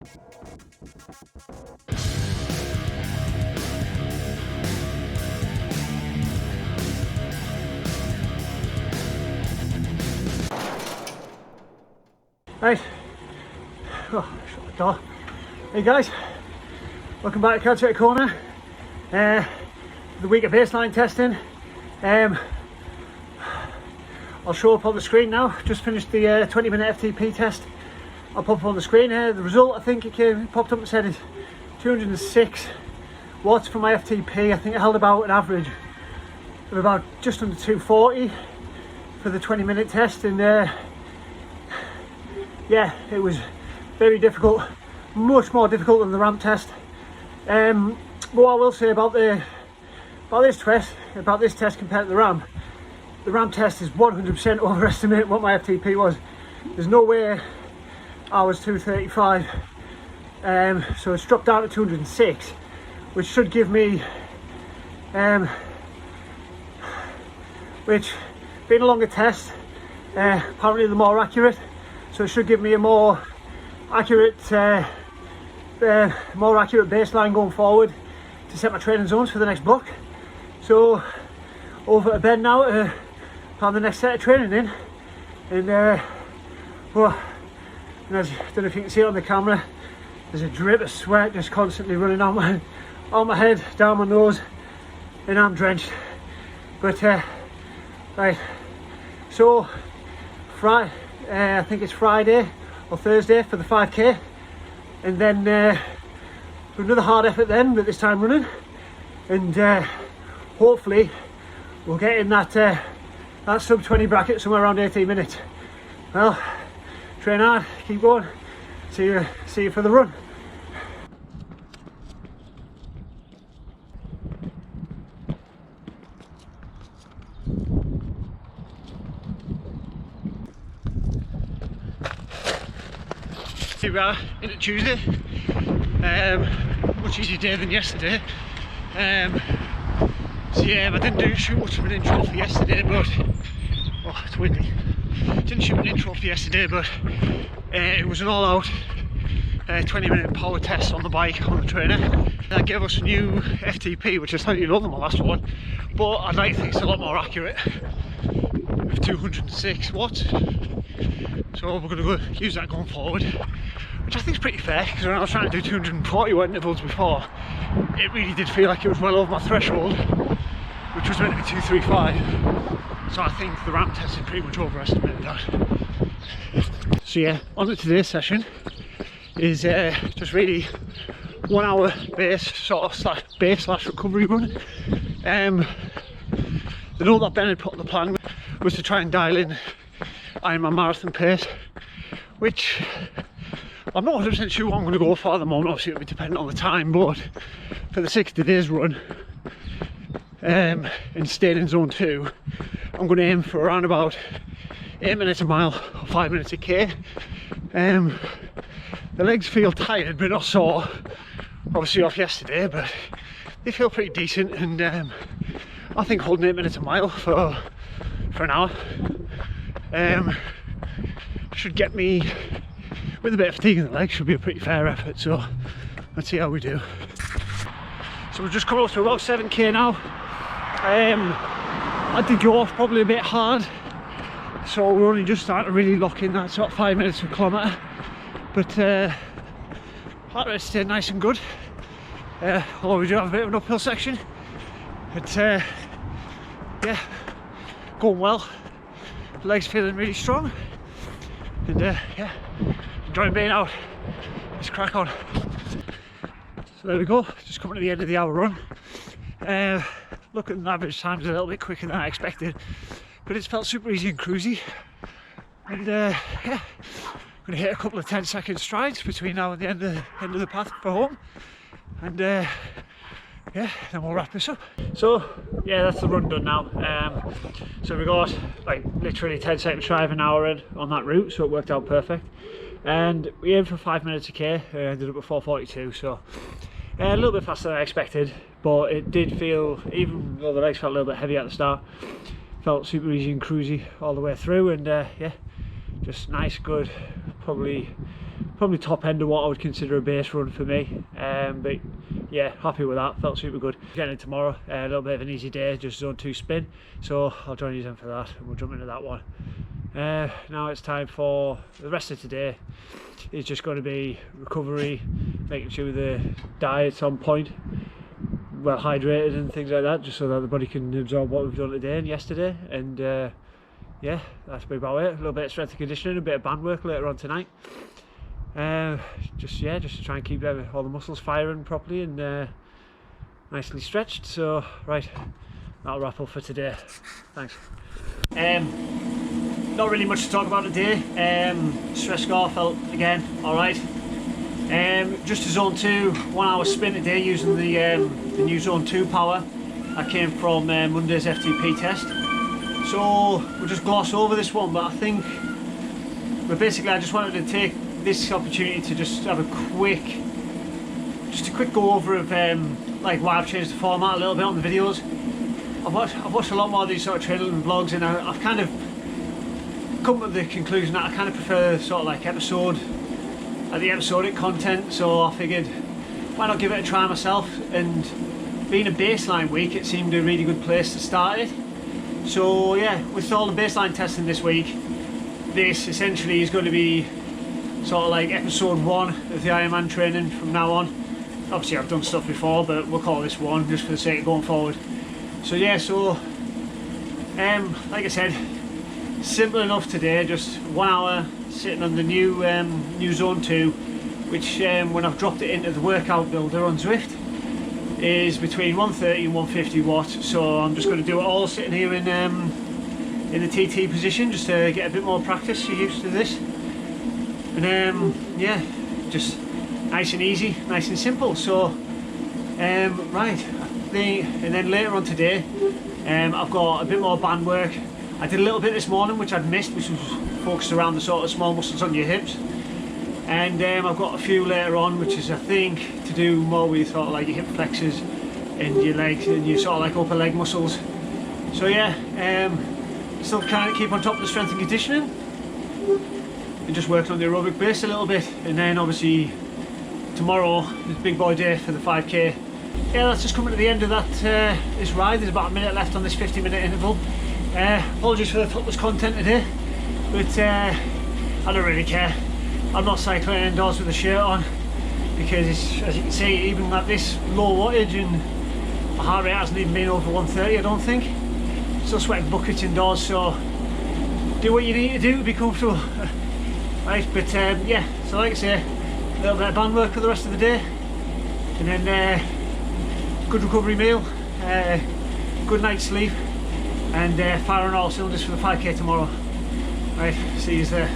Right, oh, shut the door. Hey guys, welcome back to Calculator Corner. The week of baseline testing. I'll show up on the screen now. Just finished the 20-minute FTP test. I'll pop up on the screen here. The result, I think it popped up and said is 206 watts for my FTP. I think it held about an average of about just under 240 for the 20-minute test, and yeah, it was very difficult, much more difficult than the ramp test. But what I will say about this test compared to the ramp test is 100% overestimating what my FTP was. There's no way I was 235, so it's dropped down to 206, which should give me, which being a longer test, apparently the more accurate. So it should give me a more accurate baseline going forward to set my training zones for the next block. So over to bed now to plan the next set of training in, and well, and as, I don't know if you can see it on the camera, there's a drip of sweat just constantly running on my head, down my nose, and I'm drenched. But right, so I think it's Friday or Thursday for the 5k, and then another hard effort then, but this time running, and hopefully we'll get in that sub 20 bracket somewhere around 18 minutes. Well, train hard, keep going, see you for the run. Here we are, into Tuesday. Much easier day than yesterday. So yeah, I didn't shoot much of an intro for yesterday, but oh, it's windy. Didn't shoot an intro for yesterday, but it was an all-out 20-minute power test on the bike on the trainer. That gave us a new FTP, which is slightly lower than my last one, but I'd like to think it's a lot more accurate, with 206 watts. So we're going to go use that going forward, which I think is pretty fair, because when I was trying to do 240 watt intervals before, it really did feel like it was well over my threshold, which was meant to be 235. So I think the ramp test is pretty much overestimated that. So yeah, on to today's session is just really 1 hour base slash recovery run. The note that Bennett put on the plan was to try and dial in Ironman marathon pace, which I'm not 100% sure what I'm going to go for at the moment. Obviously it'll be dependent on the time, but for the 60 days run and staying in zone 2, I'm going to aim for around about 8 minutes a mile or 5 minutes a k. The legs feel tired but not sore, obviously off yesterday, but they feel pretty decent, and I think holding 8 minutes a mile for an hour should get me, with a bit of fatigue in the legs, should be a pretty fair effort. So let's see how we do. So we've just come up to about 7k now. I did go off probably a bit hard, so we're only just starting to really lock in that sort of 5 minutes per kilometre, but heart rate stayed nice and good, although we do have a bit of an uphill section, but yeah, going well, legs feeling really strong, and yeah, enjoying being out. Let's crack on. So there we go, just coming to the end of the hour run. Looking at the average time's a little bit quicker than I expected, but it's felt super easy and cruisy, and yeah, I'm going to hit a couple of 10-second strides between now and the end of the path for home, and yeah, then we'll wrap this up. So yeah, that's the run done now. So we got like literally 10-second stride of an hour in on that route, so it worked out perfect, and we aimed for 5 minutes a k. Ended up at 4:42, so a little bit faster than I expected, but it did feel, even though the legs felt a little bit heavy at the start, felt super easy and cruisy all the way through, and yeah, just nice, good, probably probably top end of what I would consider a base run for me, but yeah, happy with that. Felt super good. Getting in tomorrow, a little bit of an easy day, just zone 2 spin, so I'll join you then for that and we'll jump into that one. Now it's time for the rest of today. It's just going to be recovery, making sure the diet's on point, well hydrated and things like that, just so that the body can absorb what we've done today and yesterday. And yeah, that's about it. A little bit of strength and conditioning, a bit of band work later on tonight. Just to try and keep all the muscles firing properly and nicely stretched. So right, that'll wrap up for today. Thanks. Not really much to talk about today. Stress score felt again alright. Just a zone 2 1 hour spin today using the new zone 2 power that came from Monday's FTP test. So we'll just gloss over this one, but I think, but basically I just wanted to take this opportunity to just have a quick go over of like why I've changed the format a little bit on the videos. I've watched a lot more of these sort of training vlogs, and I've kind of come to the conclusion that I kind of prefer sort of like the episodic content, so I figured why not give it a try myself, and being a baseline week it seemed a really good place to start it. So yeah, with all the baseline testing this week, this essentially is going to be sort of like episode 1 of the Ironman training from now on. Obviously I've done stuff before, but we'll call this 1 just for the sake of going forward. So yeah, so like I said, simple enough today, just 1 hour sitting on the new zone 2, which when I've dropped it into the workout builder on Zwift is between 130 and 150 watts. So I'm just going to do it all sitting here in the TT position, just to get a bit more practice. You're used to this, and yeah, just nice and easy, nice and simple. So right, and then later on today I've got a bit more band work. I did a little bit this morning which I'd missed, which was focused around the sort of small muscles on your hips, and I've got a few later on which is I think to do more with sort of like your hip flexors and your legs and your sort of like upper leg muscles. So yeah, still kind of keep on top of the strength and conditioning and just working on the aerobic base a little bit. And then obviously tomorrow is big boy day for the 5k. Yeah, that's just coming to the end of that this ride. There's about a minute left on this 50-minute interval. Apologies for the thoughtless content today, but I don't really care. I'm not cycling indoors with a shirt on because it's, as you can see, even at this low wattage, and my heart rate hasn't even been over 130 I don't think. Still sweating buckets indoors, so do what you need to do to be comfortable. Right, but yeah, so like I say, a little bit of band work for the rest of the day, and then good recovery meal, good night's sleep, and fire on all cylinders for the 5k tomorrow. Right, see you there.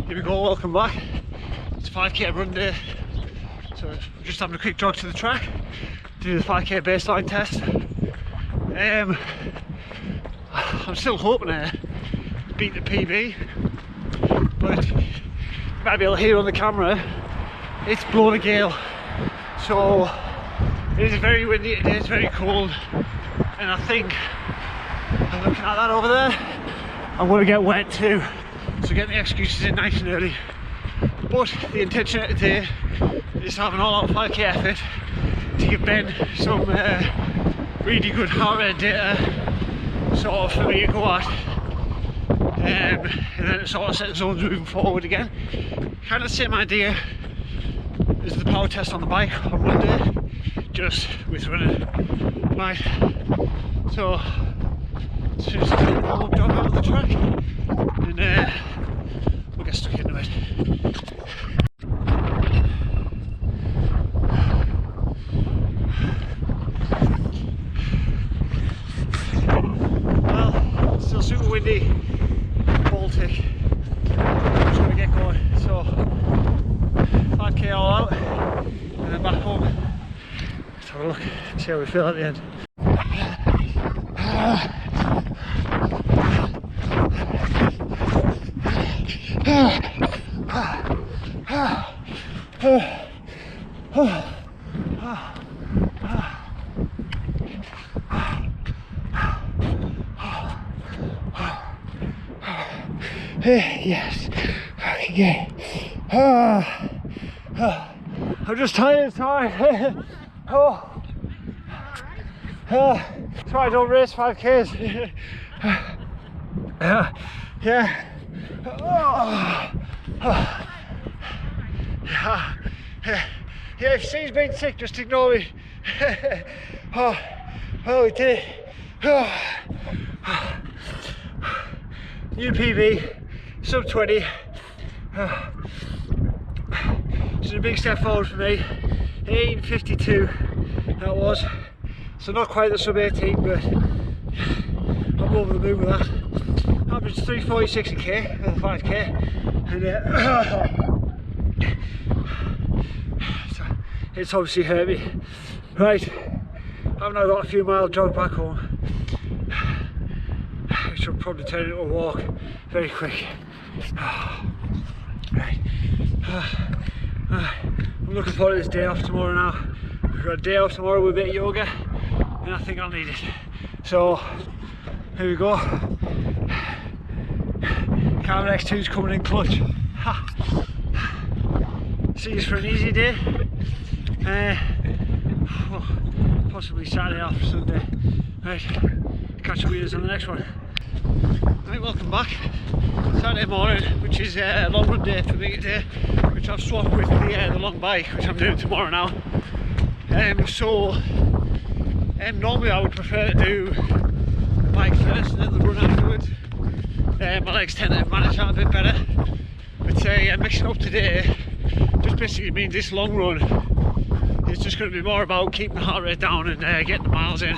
Here we go, welcome back. It's 5k run day, so we're just having a quick jog to the track to do the 5k baseline test. I'm still hoping to beat the PB, but you might be able to hear on the camera it's blowing a gale, so it is very windy today, it's very cold, and I think, I'm looking at that over there, I'm going to get wet too, so getting the excuses in nice and early. But the intention of today is to have an all-out 5k effort to give Ben some really good heart rate data sort of for me to go at, and then it sort of set the zones moving forward again. Kind of the same idea as the power test on the bike on Monday, just with running. Right, so just take a walk dog out of the track and we'll get stuck into it. Well, still super windy, Baltic. I'm just going to get going. So 5k all out and then back home. Let's have a look, see how we feel at the end. Yes. Okay. I'm just tired, sorry. Oh. So I don't race 5Ks. Yeah. Yeah. Yeah, if she's been sick, just ignore me. Oh, we did it. New PB, sub 20. It's a big step forward for me. 18:52 that was. So not quite the sub 18, but I'm over the moon with that. Average 3.46 a k for the 5k, and it's obviously hurt me. Right, I've now got a few mile jog back home, which will probably turn into a walk very quick. Right. I'm looking forward to this day off tomorrow now. We've got a day off tomorrow with a bit of yoga, and I think I'll need it. So here we go. Carbon X2's coming in clutch. See you for an easy day. Possibly Saturday off, Sunday. Right, catch up with us on the next one. Right, welcome back. Saturday morning, which is a long run day for me today, which I've swapped with the long bike, which I'm doing tomorrow now. Normally I would prefer to do the bike first and then the run afterwards. My legs tend to manage that a bit better. But mixing up today just basically means this long run is just going to be more about keeping the heart rate down and getting the miles in.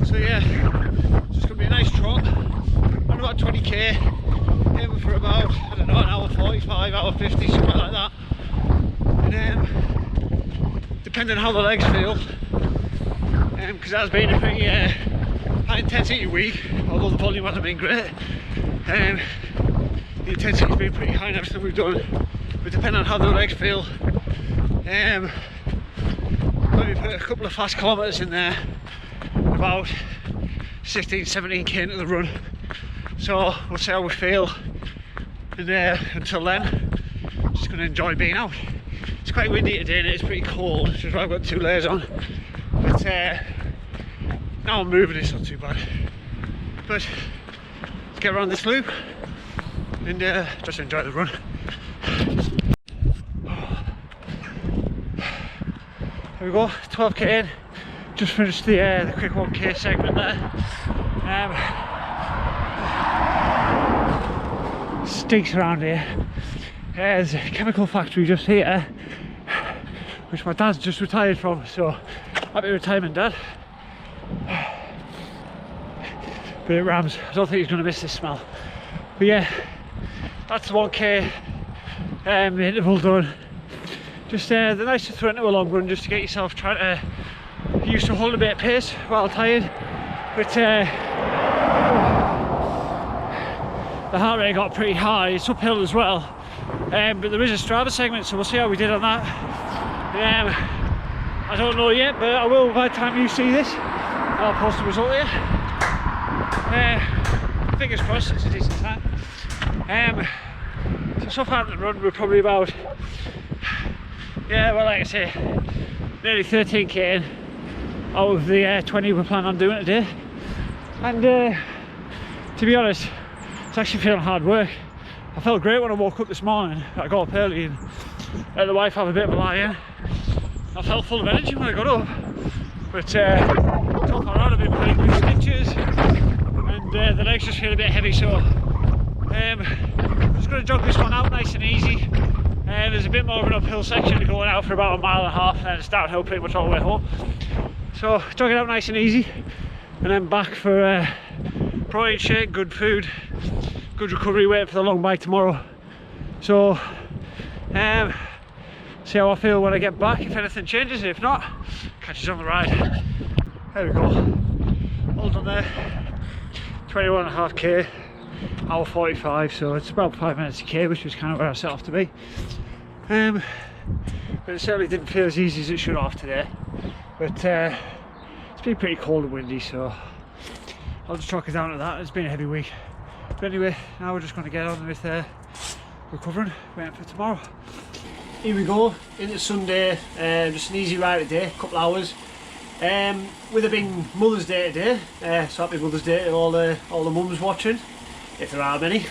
So yeah, it's just going to be a nice trot. Around about 20k, aiming for about, I don't know, an hour 45, hour 50, something like that. And depending on how the legs feel, because that's been a pretty high intensity week, although the volume hasn't been great. The intensity's been pretty high in everything we've done, but depending on how the legs feel, maybe put a couple of fast kilometres in there, about 16-17k into the run. So we'll see how we feel, and until then, just going to enjoy being out. It's quite windy today and it's pretty cold, which is why I've got 2 layers on, but now I'm moving, it's not too bad. But let's get around this loop and just enjoy the run. There we go, 12k in, just finished the quick 1k segment there. Stinks around here. There's a chemical factory just here, which my dad's just retired from, so happy retirement, Dad. But it rams. I don't think he's going to miss this smell. But yeah, that's the 1k interval done. Just the nice to throw into a long run just to get yourself trying to used to hold a bit of pace while tired. But the heart rate got pretty high. It's uphill as well, but there is a Strava segment, so we'll see how we did on that. I don't know yet, but I will by the time you see this. I'll post the result here. Fingers crossed, it's a decent time. So far in the run we're probably about, yeah, well, like I say, nearly 13k in out of the 20 we're planning on doing today. And to be honest, it's actually feeling hard work. I felt great when I woke up this morning. I got up early and let the wife have a bit of a lie in. I felt full of energy when I got up, but so far I've been putting good stitches and the legs just feel a bit heavy, so I'm just going to jog this one out nice and easy. There's a bit more of an uphill section going out for about 1.5 miles and then it's downhill pretty much all the way home. So jog it out nice and easy and then back for protein shake, good food, good recovery, waiting for the long bike tomorrow. So see how I feel when I get back, if anything changes. If not, catch us on the ride. There we go, all done there. 21.5k, hour 45, so it's about 5 minutes a k, which was kind of where I set off to be. But it certainly didn't feel as easy as it should have today. But it's been pretty cold and windy, so I'll just chalk it down to that. It's been a heavy week. But anyway, now we're just going to get on with recovering, waiting for tomorrow. Here we go, into Sunday, just an easy ride today, a couple hours. With it being Mother's Day today, so happy Mother's Day to all the mums watching, if there are many.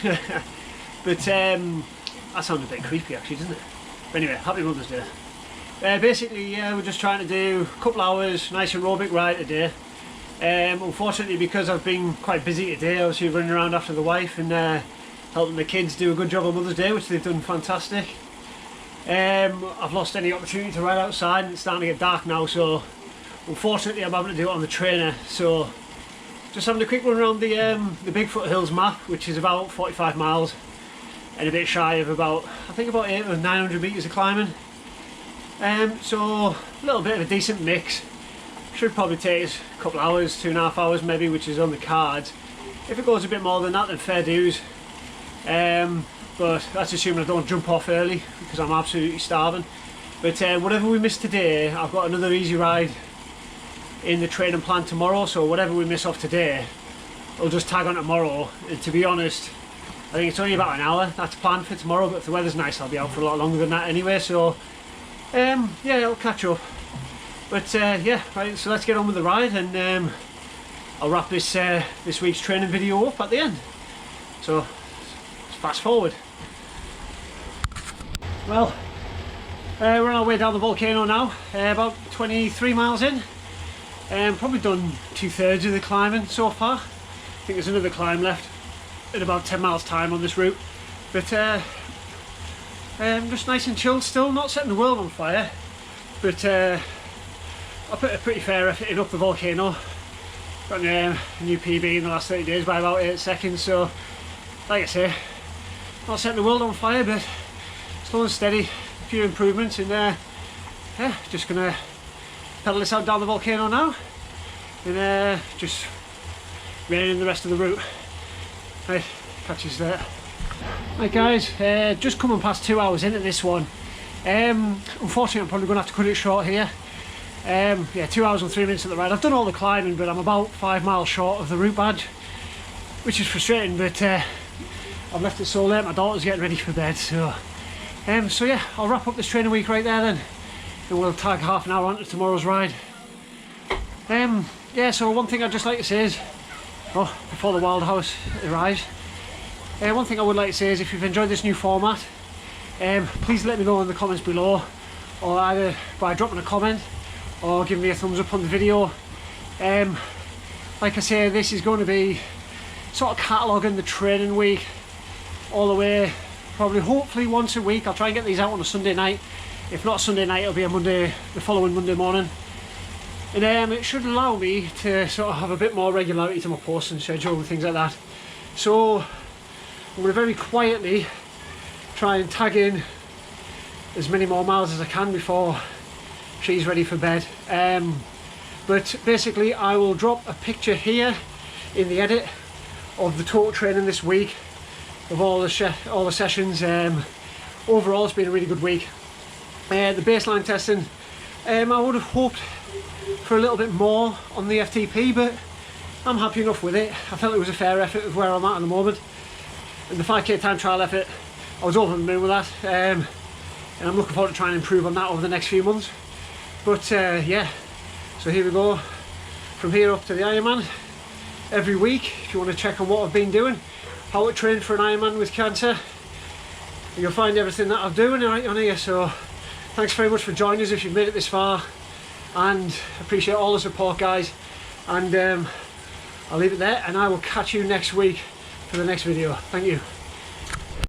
But that sounds a bit creepy actually, doesn't it? But anyway, happy Mother's Day. Basically, we're just trying to do a couple hours, nice aerobic ride today. Unfortunately, because I've been quite busy today, obviously running around after the wife and helping the kids do a good job on Mother's Day, which they've done fantastic. I've lost any opportunity to ride outside, and it's starting to get dark now, so unfortunately I'm having to do it on the trainer. So just having a quick run around the Bigfoot Hills map, which is about 45 miles and a bit shy of about, I think about 800 or 900 metres of climbing. So a little bit of a decent mix. Should probably take us a couple hours, 2.5 hours maybe, which is on the cards. If it goes a bit more than that, then fair dues. But that's assuming I don't jump off early, because I'm absolutely starving. But whatever we miss today, I've got another easy ride in the training plan tomorrow, so whatever we miss off today, I'll just tag on tomorrow. And to be honest, I think it's only about an hour that's planned for tomorrow, but if the weather's nice I'll be out for a lot longer than that anyway, so yeah, I'll catch up. But yeah, right, so let's get on with the ride, and I'll wrap this this week's training video up at the end. So let's fast forward. Well, we're on our way down the volcano now, about 23 miles in. Probably done 2/3 of the climbing so far. I think there's another climb left in about 10 miles time on this route. But just nice and chilled still, not setting the world on fire. But I put a pretty fair effort in up the volcano. Got a new PB in the last 30 days by about 8 seconds, so like I say, not setting the world on fire, but slow and steady, a few improvements, and yeah, just gonna pedal this out down the volcano now, and just rein in the rest of the route. Right, catch you there. Right guys, just coming past 2 hours into this one. Unfortunately I'm probably gonna have to cut it short here. Yeah, 2 hours and 3 minutes at the ride. I've done all the climbing, but I'm about 5 miles short of the route badge, which is frustrating, but I've left it so late, my daughter's getting ready for bed, so so yeah, I'll wrap up this training week right there then, and we'll tag half an hour onto tomorrow's ride. Yeah, so one thing I'd just like to say is, oh, before the wild house arrives, one thing I would like to say is, if you've enjoyed this new format, please let me know in the comments below, or either by dropping a comment or giving me a thumbs up on the video. Like I say, this is going to be sort of cataloguing the training week all the way, probably hopefully once a week. I'll try and get these out on a Sunday night. If not Sunday night, it'll be a Monday, the following Monday morning. And it should allow me to sort of have a bit more regularity to my posting schedule and things like that. So I'm going to very quietly try and tag in as many more miles as I can before she's ready for bed. But basically I will drop a picture here in the edit of the total training this week, of all the sessions. Overall it's been a really good week. The baseline testing, I would have hoped for a little bit more on the FTP, but I'm happy enough with it. I felt it was a fair effort of where I'm at the moment. And the 5k time trial effort, I was over the moon with that, and I'm looking forward to trying to improve on that over the next few months. But yeah, so here we go, from here up to the Ironman every week. If you want to check on what I've been doing, how to train for an Ironman with cancer, you'll find everything that I'm doing right on here. So thanks very much for joining us if you've made it this far, and appreciate all the support guys, and I'll leave it there, and I will catch you next week for the next video. Thank you.